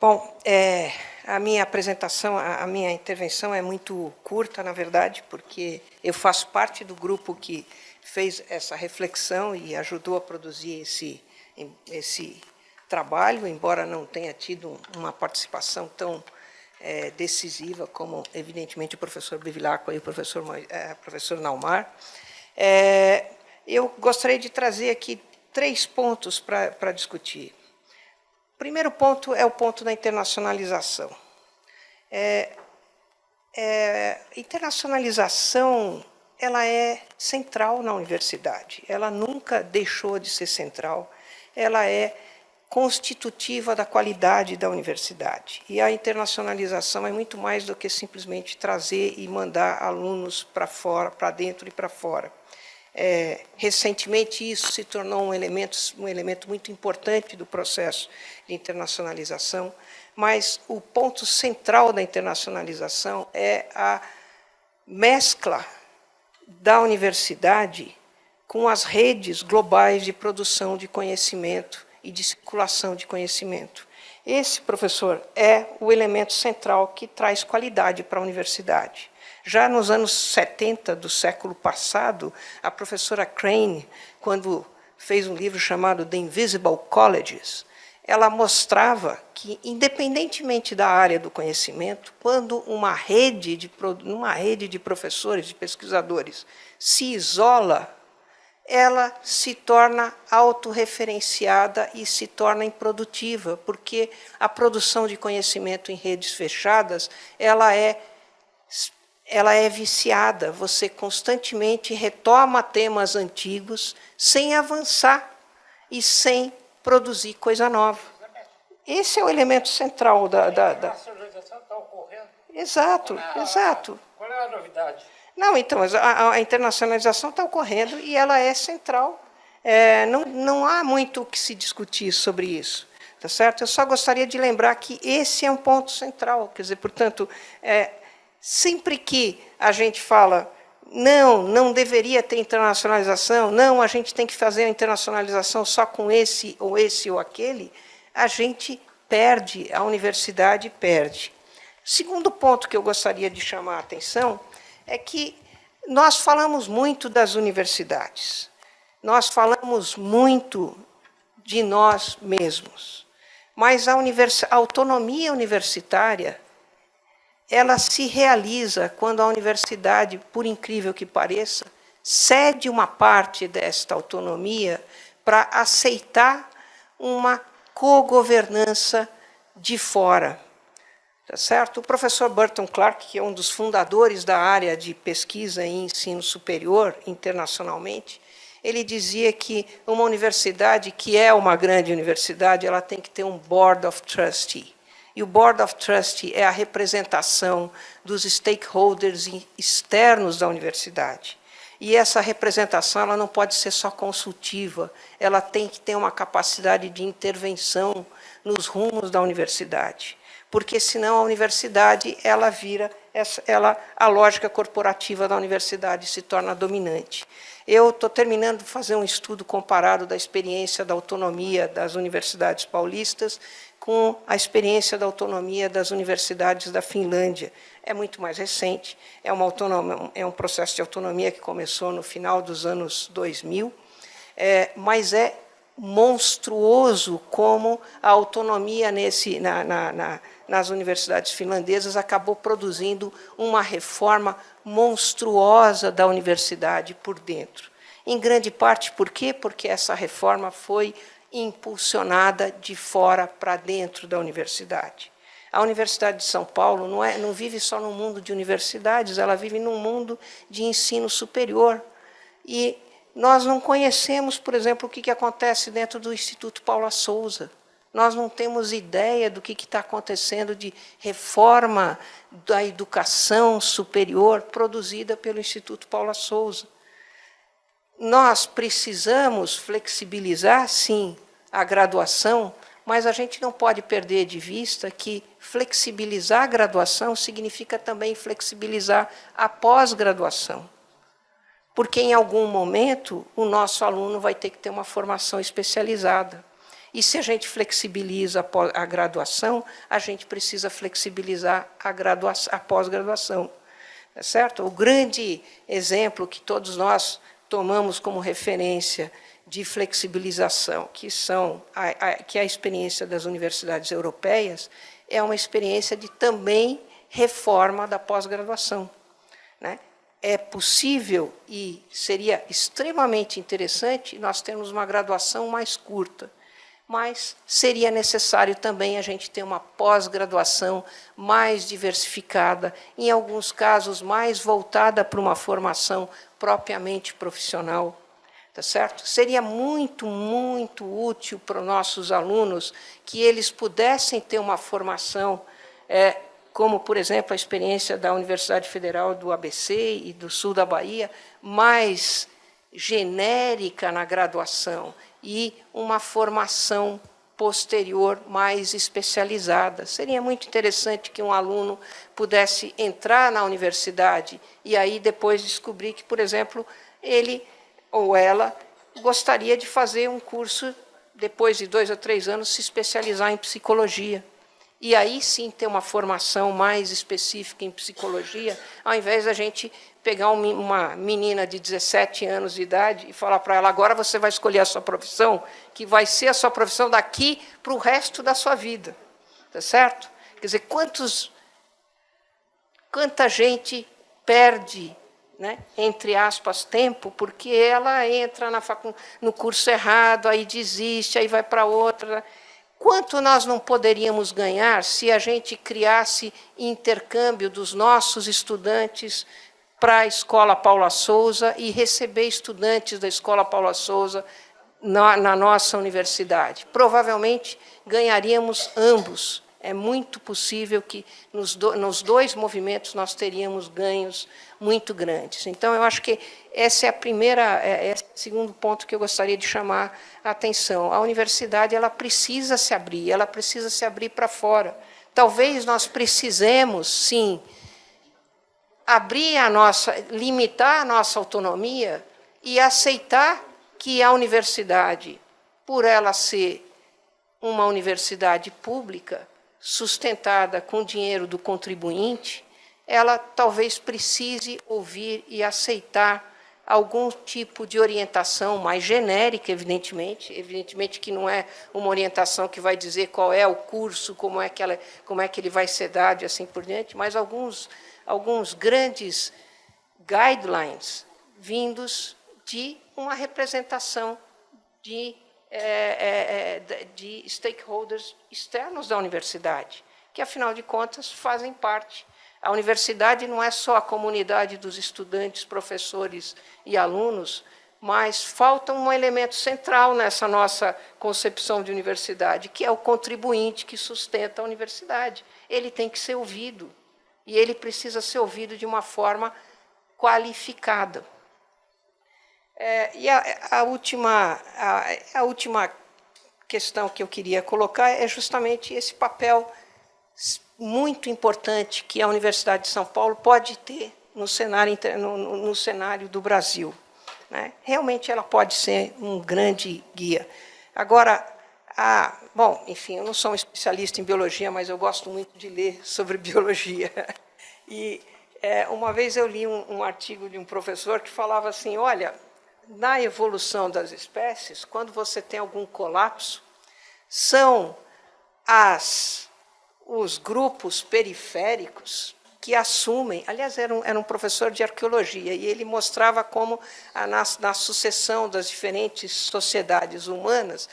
Bom, a minha apresentação, a minha intervenção é muito curta, na verdade, porque eu faço parte do grupo que fez essa reflexão e ajudou a produzir esse trabalho, embora não tenha tido uma participação tão decisiva como, evidentemente, o professor Bevilacqua e o professor Naumar. Eu gostaria de trazer aqui 3 pontos para discutir. O primeiro ponto é o ponto da internacionalização. Internacionalização ela é central na universidade. Ela nunca deixou de ser central. Ela é constitutiva da qualidade da universidade. E a internacionalização é muito mais do que simplesmente trazer e mandar alunos para fora, para dentro e para fora. Recentemente, isso se tornou um elemento muito importante do processo de internacionalização, mas o ponto central da internacionalização é a mescla da universidade com as redes globais de produção de conhecimento e de circulação de conhecimento. Esse, professor, é o elemento central que traz qualidade para a universidade. Já nos anos 70 do século passado, a professora Crane, quando fez um livro chamado The Invisible Colleges, ela mostrava que, independentemente da área do conhecimento, quando uma rede de professores, de pesquisadores, se isola, ela se torna autorreferenciada e se torna improdutiva, porque a produção de conhecimento em redes fechadas ela é viciada. Você constantemente retoma temas antigos sem avançar e sem produzir coisa nova. Esse é o elemento central da... A internacionalização está ocorrendo? Exato, exato. Qual é a novidade? Não, então, a internacionalização está ocorrendo e ela é central. Não há muito o que se discutir sobre isso. Tá certo? Eu só gostaria de lembrar que esse é um ponto central. Quer dizer, portanto, sempre que a gente fala não deveria ter internacionalização, não, a gente tem que fazer a internacionalização só com esse ou aquele, a gente perde, a universidade perde. Segundo ponto que eu gostaria de chamar a atenção é que nós falamos muito das universidades, nós falamos muito de nós mesmos, mas a autonomia universitária ela se realiza quando a universidade, por incrível que pareça, cede uma parte desta autonomia para aceitar uma cogovernança de fora. Tá certo? O professor Burton Clark, que é um dos fundadores da área de pesquisa em ensino superior internacionalmente, ele dizia que uma universidade que é uma grande universidade, ela tem que ter um Board of Trustees. E o Board of Trustees é a representação dos stakeholders externos da universidade. E essa representação ela não pode ser só consultiva, ela tem que ter uma capacidade de intervenção nos rumos da universidade. Porque, senão, a universidade ela vira, a lógica corporativa da universidade se torna dominante. Eu estou terminando de fazer um estudo comparado da experiência da autonomia das universidades paulistas com a experiência da autonomia das universidades da Finlândia. É muito mais recente, é um processo de autonomia que começou no final dos anos 2000, mas é monstruoso como a autonomia nas universidades finlandesas acabou produzindo uma reforma monstruosa da universidade por dentro. Em grande parte, por quê? Porque essa reforma foi impulsionada de fora para dentro da universidade. A Universidade de São Paulo não vive só num mundo de universidades, ela vive num mundo de ensino superior. E nós não conhecemos, por exemplo, o que acontece dentro do Instituto Paula Souza. Nós não temos ideia do que está acontecendo de reforma da educação superior produzida pelo Instituto Paula Souza. Nós precisamos flexibilizar, sim, a graduação, mas a gente não pode perder de vista que flexibilizar a graduação significa também flexibilizar a pós-graduação. Porque, em algum momento, o nosso aluno vai ter que ter uma formação especializada. E se a gente flexibiliza a graduação, a gente precisa flexibilizar a pós-graduação. Tá certo? O grande exemplo que todos nós tomamos como referência de flexibilização, que é a experiência das universidades europeias, é uma experiência de também reforma da pós-graduação, né? É possível e seria extremamente interessante nós termos uma graduação mais curta, mas seria necessário também a gente ter uma pós-graduação mais diversificada, em alguns casos mais voltada para uma formação propriamente profissional. Tá certo? Seria muito, muito útil para os nossos alunos que eles pudessem ter uma formação, como, por exemplo, a experiência da Universidade Federal do ABC e do sul da Bahia, mais genérica na graduação, e uma formação posterior mais especializada. Seria muito interessante que um aluno pudesse entrar na universidade e aí depois descobrir que, por exemplo, ele ou ela gostaria de fazer um curso, depois de 2 ou 3 anos, se especializar em psicologia. E aí sim ter uma formação mais específica em psicologia, ao invés da gente pegar uma menina de 17 anos de idade e falar para ela, agora você vai escolher a sua profissão, que vai ser a sua profissão daqui para o resto da sua vida. Tá certo? Quer dizer, quanta gente perde, né, entre aspas, tempo, porque ela entra no curso errado, aí desiste, aí vai para outra. Quanto nós não poderíamos ganhar se a gente criasse intercâmbio dos nossos estudantes para a Escola Paula Souza e receber estudantes da Escola Paula Souza na nossa universidade? Provavelmente ganharíamos ambos. É muito possível que nos dois movimentos nós teríamos ganhos muito grandes. Então, eu acho que esse é o segundo ponto que eu gostaria de chamar a atenção. A universidade ela precisa se abrir para fora. Talvez nós precisemos, sim, limitar a nossa autonomia e aceitar que a universidade, por ela ser uma universidade pública, sustentada com dinheiro do contribuinte, ela talvez precise ouvir e aceitar algum tipo de orientação mais genérica, evidentemente que não é uma orientação que vai dizer qual é o curso, como é que ele vai ser dado e assim por diante, mas alguns grandes guidelines vindos de uma representação de stakeholders externos da universidade, que, afinal de contas, fazem parte. A universidade não é só a comunidade dos estudantes, professores e alunos, mas falta um elemento central nessa nossa concepção de universidade, que é o contribuinte que sustenta a universidade. Ele tem que ser ouvido, e ele precisa ser ouvido de uma forma qualificada. E a última questão que eu queria colocar é justamente esse papel muito importante que a Universidade de São Paulo pode ter no cenário do Brasil, né? Realmente ela pode ser um grande guia. Agora, bom, enfim, eu não sou um especialista em biologia, mas eu gosto muito de ler sobre biologia. E uma vez eu li um artigo de um professor que falava assim, olha, na evolução das espécies, quando você tem algum colapso, são os grupos periféricos que assumem... Aliás, era um professor de arqueologia, e ele mostrava como, na sucessão das diferentes sociedades humanas,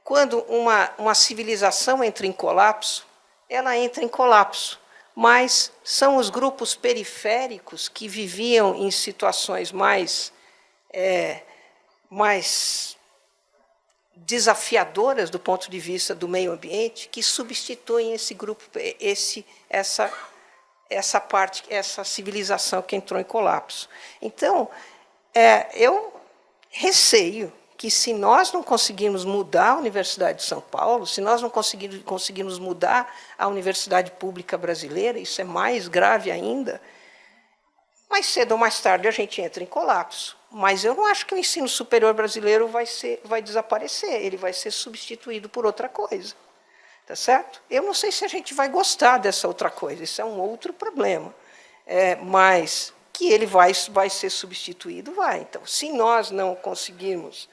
quando uma civilização entra em colapso, ela entra em colapso, mas são os grupos periféricos que viviam em situações mais desafiadoras do ponto de vista do meio ambiente, que substituem esse grupo, essa civilização que entrou em colapso. Então, eu receio que, se nós não conseguirmos mudar a Universidade de São Paulo, se nós não conseguirmos mudar a universidade pública brasileira, isso é mais grave ainda, mais cedo ou mais tarde a gente entra em colapso. Mas eu não acho que o ensino superior brasileiro vai desaparecer, ele vai ser substituído por outra coisa. Tá certo? Eu não sei se a gente vai gostar dessa outra coisa, isso é um outro problema. Mas que ele vai ser substituído, vai. Então, se nós não conseguirmos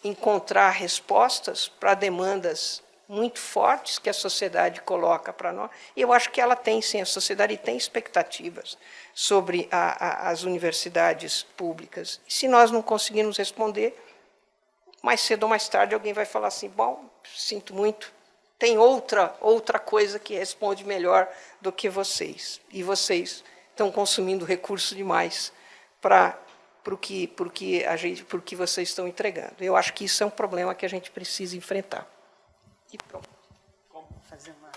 encontrar respostas para demandas muito fortes que a sociedade coloca para nós, e eu acho que ela tem, sim, a sociedade tem expectativas sobre as universidades públicas. E se nós não conseguirmos responder, mais cedo ou mais tarde alguém vai falar assim, bom, sinto muito, tem outra coisa que responde melhor do que vocês. E vocês estão consumindo recurso demais para o que vocês estão entregando. Eu acho que isso é um problema que a gente precisa enfrentar. E pronto. Como fazer uma...